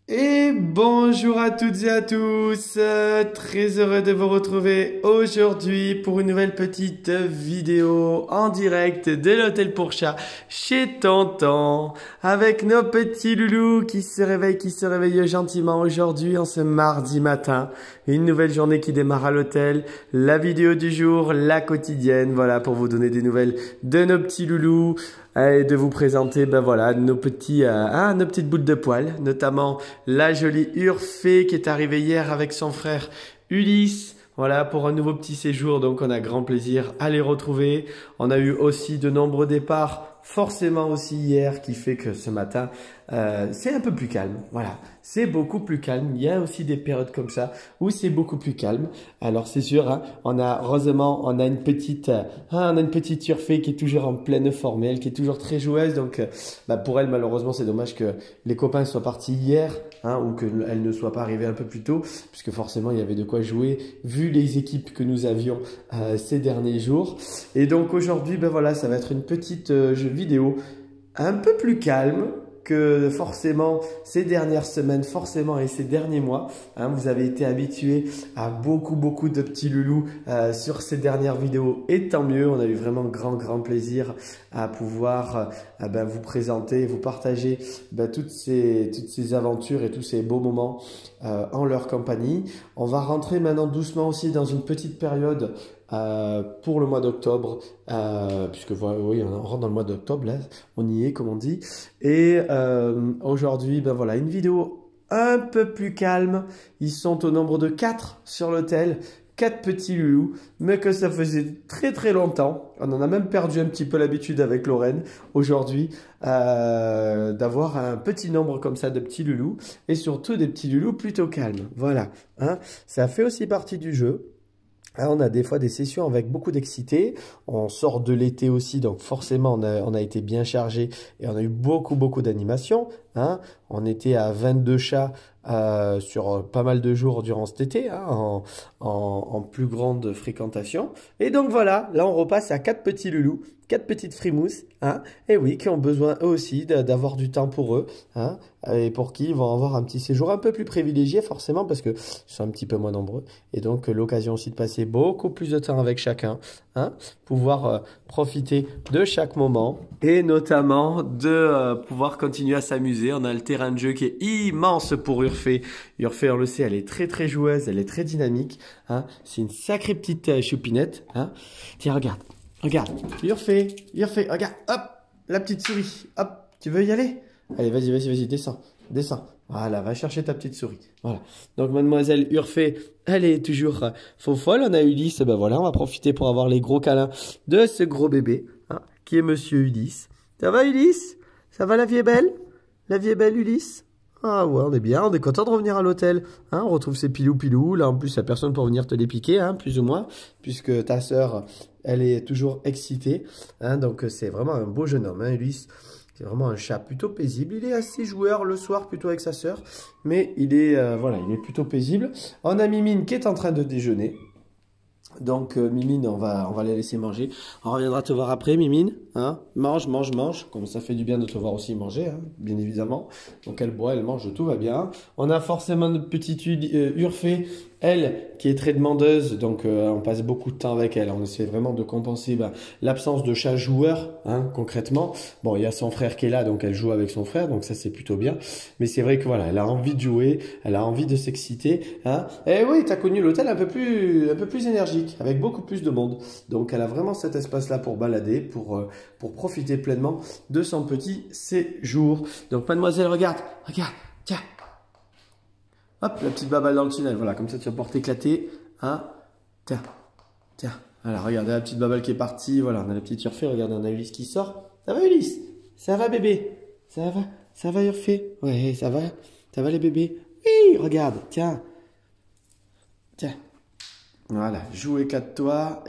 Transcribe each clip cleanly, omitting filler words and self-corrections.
Et bonjour à toutes et à tous, très heureux de vous retrouver aujourd'hui pour une nouvelle petite vidéo en direct de l'hôtel pour chat chez Tonton avec nos petits loulous qui se réveillent gentiment aujourd'hui en ce mardi matin. Une nouvelle journée qui démarre à l'hôtel, la vidéo du jour, la quotidienne, voilà pour vous donner des nouvelles de nos petits loulous. Et de vous présenter voilà nos petites boules de poils, notamment la jolie Urfée qui est arrivée hier avec son frère Ulysse. Voilà pour un nouveau petit séjour, donc on a grand plaisir à les retrouver. On a eu aussi de nombreux départs, forcément aussi hier, qui fait que ce matin c'est un peu plus calme. Voilà, c'est beaucoup plus calme. Il y a aussi des périodes comme ça où c'est beaucoup plus calme. Alors c'est sûr, hein, heureusement on a une petite Urfée qui est toujours en pleine forme, elle qui est toujours très joueuse. Donc pour elle malheureusement c'est dommage que les copains soient partis hier, hein, ou qu'elle ne soit pas arrivée un peu plus tôt, puisque forcément il y avait de quoi jouer vu les équipes que nous avions ces derniers jours. Et donc aujourd'hui voilà, ça va être une petite vidéo un peu plus calme que forcément ces dernières semaines, forcément et ces derniers mois. Hein, vous avez été habitués à beaucoup de petits loulous sur ces dernières vidéos et tant mieux. On a eu vraiment grand plaisir à pouvoir vous présenter, vous partager toutes ces aventures et tous ces beaux moments en leur compagnie. On va rentrer maintenant doucement aussi dans une petite période pour le mois d'octobre, puisque oui, on rentre dans le mois d'octobre, là, on y est comme on dit. Et aujourd'hui, voilà, une vidéo un peu plus calme. Ils sont au nombre de 4 sur l'hôtel, 4 petits loulous, mais que ça faisait très longtemps. On en a même perdu un petit peu l'habitude avec Lorraine aujourd'hui d'avoir un petit nombre comme ça de petits loulous et surtout des petits loulous plutôt calmes. Voilà, hein, ça fait aussi partie du jeu. On a des fois des sessions avec beaucoup d'excités. On sort de l'été aussi, donc forcément on a été bien chargé et on a eu beaucoup d'animations. Hein. On était à 22 chats sur pas mal de jours durant cet été, hein, en plus grande fréquentation. Et donc voilà, là on repasse à 4 petits loulous, 4 petites frimousses, hein, et oui, qui ont besoin eux aussi d'avoir du temps pour eux, hein, et pour qui ils vont avoir un petit séjour un peu plus privilégié forcément parce qu'ils sont un petit peu moins nombreux. Et donc l'occasion aussi de passer beaucoup plus de temps avec chacun, hein, pouvoir profiter de chaque moment et notamment de pouvoir continuer à s'amuser. On a le terrain de jeu qui est immense pour Urfée. Urfée, on le sait, elle est très joueuse, elle est très dynamique, hein. C'est une sacrée petite choupinette, hein. Tiens, regarde, Urfée, regarde, hop, la petite souris, hop, tu veux y aller? Allez, vas-y, descends. Voilà, va chercher ta petite souris. Voilà. Donc, mademoiselle Urfée, elle est toujours faux folle. On a Ulysse, voilà, on va profiter pour avoir les gros câlins de ce gros bébé, hein, qui est monsieur Ulysse. Ça va, Ulysse? Ça va, la vie est belle? La vie est belle, Ulysse? Ah ouais, on est bien, on est content de revenir à l'hôtel. Hein, on retrouve ces pilous. Là, en plus, il n'y a personne pour venir te les piquer, hein, plus ou moins, puisque ta sœur, elle est toujours excitée. Hein, donc, c'est vraiment un beau jeune homme, hein, Ulysse. C'est vraiment un chat plutôt paisible. Il est assez joueur le soir, plutôt avec sa sœur. Mais il est, voilà, il est plutôt paisible. On a Mimine qui est en train de déjeuner. Donc, Mimine, on va la laisser manger. On reviendra te voir après, Mimine. Hein, mange. Comme ça fait du bien de te voir aussi manger, hein, bien évidemment. Donc, elle boit, elle mange, tout va bien. On a forcément notre petite Urfée, elle, qui est très demandeuse. Donc, on passe beaucoup de temps avec elle. On essaie vraiment de compenser l'absence de chat joueur, hein, concrètement. Bon, il y a son frère qui est là, donc elle joue avec son frère. Donc, ça, c'est plutôt bien. Mais c'est vrai que voilà, elle a envie de jouer. Elle a envie de s'exciter. Hein. Et oui, tu as connu l'hôtel un peu plus énergique, avec beaucoup plus de monde. Donc, elle a vraiment cet espace-là pour balader, pour profiter pleinement de son petit séjour. Donc, mademoiselle, regarde, tiens. Hop, la petite babale dans le tunnel. Voilà, comme ça, tu vas pouvoir t'éclater. Hein. Tiens. Voilà, regardez la petite babale qui est partie. Voilà, on a la petite Urfée. Regardez, on a Ulysse qui sort. Ça va, Ulysse? Ça va, bébé? Ça va, Urfée? Ouais, ça va, les bébés? Oui, regarde, tiens. Voilà, joue, éclate-toi.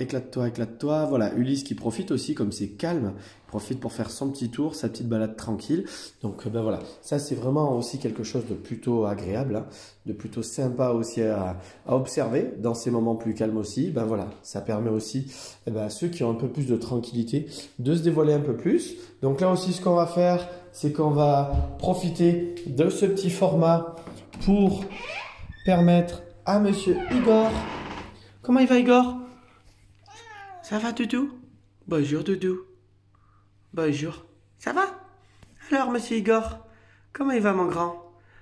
Voilà, Ulysse qui profite aussi, comme c'est calme, il profite pour faire son petit tour, sa petite balade tranquille. Donc voilà, ça c'est vraiment aussi quelque chose de plutôt agréable, hein, de plutôt sympa aussi à observer dans ces moments plus calmes aussi. Voilà, ça permet aussi à ceux qui ont un peu plus de tranquillité de se dévoiler un peu plus. Donc là aussi, ce qu'on va faire, c'est qu'on va profiter de ce petit format pour permettre à Monsieur Igor. Comment il va, Igor? Ça va, Doudou? Bonjour, Doudou. Bonjour. Ça va? Alors, Monsieur Igor, comment il va, mon grand?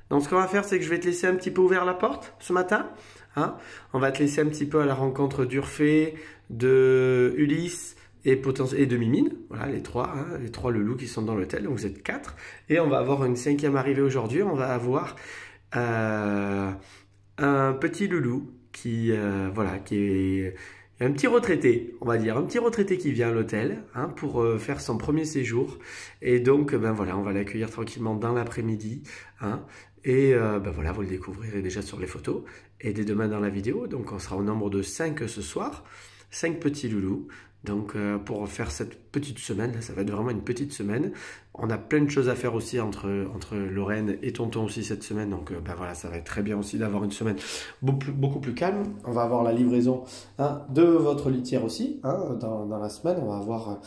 Donc, ce qu'on va faire, c'est que je vais te laisser un petit peu ouvert la porte ce matin. Hein, on va te laisser un petit peu à la rencontre d'Urfé, de Ulysse et de Mimine. Voilà, les trois loulous qui sont dans l'hôtel. Donc, vous êtes 4. Et on va avoir une 5e arrivée aujourd'hui. On va avoir un petit loulou qui est un petit retraité, on va dire. Un petit retraité qui vient à l'hôtel pour faire son premier séjour. Et donc, on va l'accueillir tranquillement dans l'après-midi. Et voilà, vous le découvrirez déjà sur les photos et dès demain dans la vidéo. Donc, on sera au nombre de 5 ce soir, 5 petits loulous. Donc, pour faire cette petite semaine, là, ça va être vraiment une petite semaine. On a plein de choses à faire aussi entre Lorraine et Tonton aussi cette semaine. Donc, voilà, ça va être très bien aussi d'avoir une semaine beaucoup plus calme. On va avoir la livraison de votre litière aussi dans la semaine. On va avoir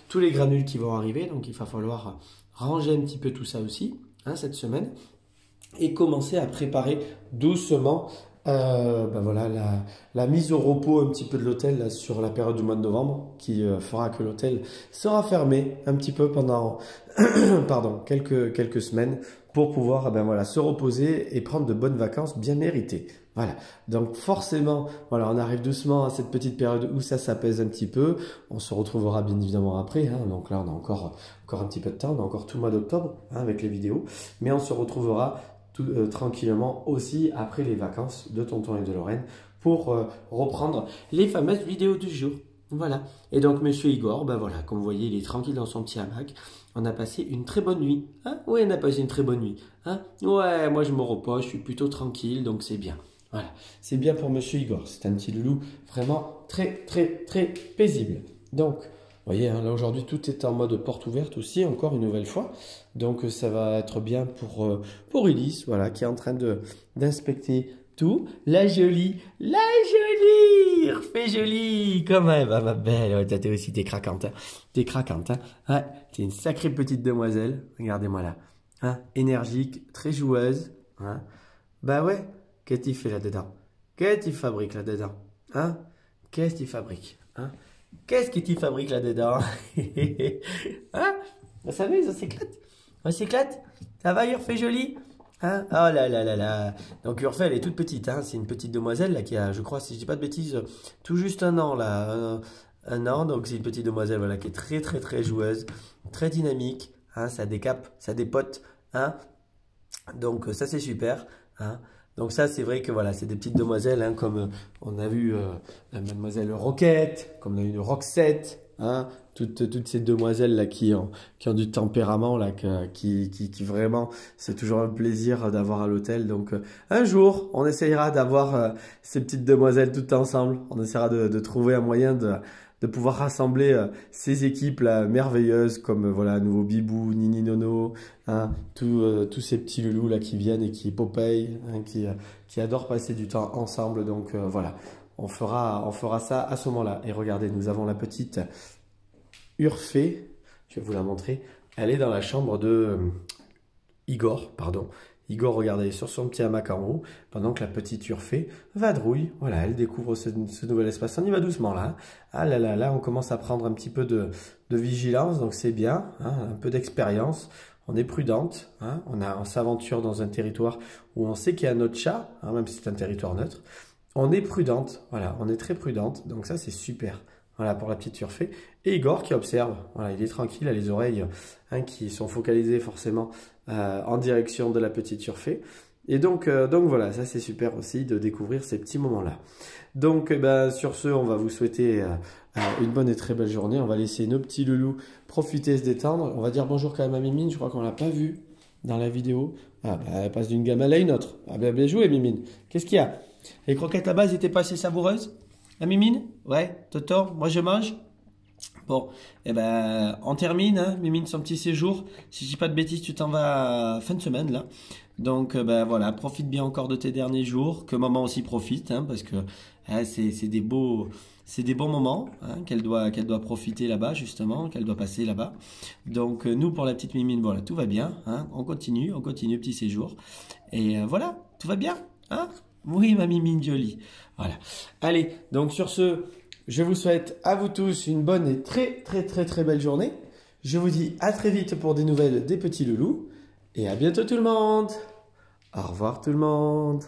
tous les granules qui vont arriver. Donc, il va falloir ranger un petit peu tout ça aussi cette semaine. Et commencer à préparer doucement la mise au repos un petit peu de l'hôtel sur la période du mois de novembre qui fera que l'hôtel sera fermé un petit peu pendant quelques semaines pour pouvoir se reposer et prendre de bonnes vacances bien méritées. Voilà, donc forcément, voilà, on arrive doucement à cette petite période où ça s'apaise un petit peu. On se retrouvera bien évidemment après. Donc là, on a encore un petit peu de temps, on a encore tout le mois d'octobre avec les vidéos. Mais on se retrouvera tranquillement aussi après les vacances de Tonton et de Lorraine pour reprendre les fameuses vidéos du jour. Voilà. Et donc, Monsieur Igor, comme vous voyez, il est tranquille dans son petit hamac. On a passé une très bonne nuit. Oui, on a passé une très bonne nuit. Ouais, moi je me repose, je suis plutôt tranquille, donc c'est bien. Voilà, c'est bien pour Monsieur Igor. C'est un petit loulou vraiment très paisible. Donc, vous voyez, là aujourd'hui, tout est en mode porte ouverte aussi, encore une nouvelle fois. Donc, ça va être bien pour Ulysse, voilà, qui est en train d'inspecter tout. La jolie, refais jolie, comme elle va, ma belle. T'es aussi, t'es craquante, t'es craquante, Ouais, t'es une sacrée petite demoiselle. Regardez-moi là, énergique, très joueuse, Bah ouais, qu'est-ce qu'il fait là-dedans? Qu'est-ce qu'il fabrique là-dedans? Qu'est-ce qu'il fabrique? Qu'est-ce que tu fabriques là-dedans? On s'amuse, on s'éclate. On s'éclate? Ça va, Urfé jolie? Oh là là là là. Donc Urfé, elle est toute petite. C'est une petite demoiselle là, qui a, je crois, si je dis pas de bêtises, tout juste un an là. Un an, donc c'est une petite demoiselle voilà, qui est très joueuse, très dynamique. Ça décape, ça dépote. Donc ça, c'est super. Donc ça, c'est vrai que voilà, c'est des petites demoiselles, comme on a vu la mademoiselle Roquette, comme on a eu Roxette, toutes ces demoiselles là qui ont du tempérament là, qui vraiment, c'est toujours un plaisir d'avoir à l'hôtel. Donc un jour, on essayera d'avoir ces petites demoiselles toutes ensemble. On essaiera de trouver un moyen de pouvoir rassembler ces équipes là merveilleuses comme voilà à nouveau Bibou, Nini Nono, tous ces petits loulous là qui viennent et qui Popeye, qui adorent passer du temps ensemble. Donc voilà, on fera ça à ce moment-là. Et regardez, nous avons la petite Urfé, je vais vous la montrer. Elle est dans la chambre de Igor, pardon. Igor, regardez, sur son petit hamac en haut, pendant que la petite Urfé vadrouille. Voilà, elle découvre ce nouvel espace. On y va doucement là. Là, on commence à prendre un petit peu de vigilance, donc c'est bien, un peu d'expérience. On est prudente, on s'aventure dans un territoire où on sait qu'il y a notre chat, même si c'est un territoire neutre. On est prudente, voilà, on est très prudente, donc ça c'est super. Voilà pour la petite Urfé. Et Igor qui observe, voilà, il est tranquille, il a les oreilles qui sont focalisées forcément en direction de la petite Urfé. Et donc voilà, ça c'est super aussi de découvrir ces petits moments-là. Donc sur ce, on va vous souhaiter une bonne et très belle journée. On va laisser nos petits loulous profiter et se détendre. On va dire bonjour quand même à Mimine, je crois qu'on ne l'a pas vue dans la vidéo. Elle passe d'une gamelle à une autre. Bien joué Mimine. Qu'est-ce qu'il y a? Les croquettes à base n'étaient pas assez savoureuses? La Mimine? Ouais, Toto, moi je mange. Bon, on termine, Mimine, son petit séjour. Si je dis pas de bêtises, tu t'en vas à fin de semaine, là. Donc, voilà, profite bien encore de tes derniers jours. Que maman aussi profite, parce que c'est des beaux c'est des bons moments hein, qu'elle doit profiter là-bas justement, qu'elle doit passer là-bas. Donc nous pour la petite Mimine, voilà, tout va bien, hein, on continue petit séjour. Et voilà, tout va bien, hein? Oui, ma Mimine jolie. Voilà. Allez, donc sur ce, je vous souhaite à vous tous une bonne et très belle journée. Je vous dis à très vite pour des nouvelles des petits loulous. Et à bientôt tout le monde. Au revoir tout le monde.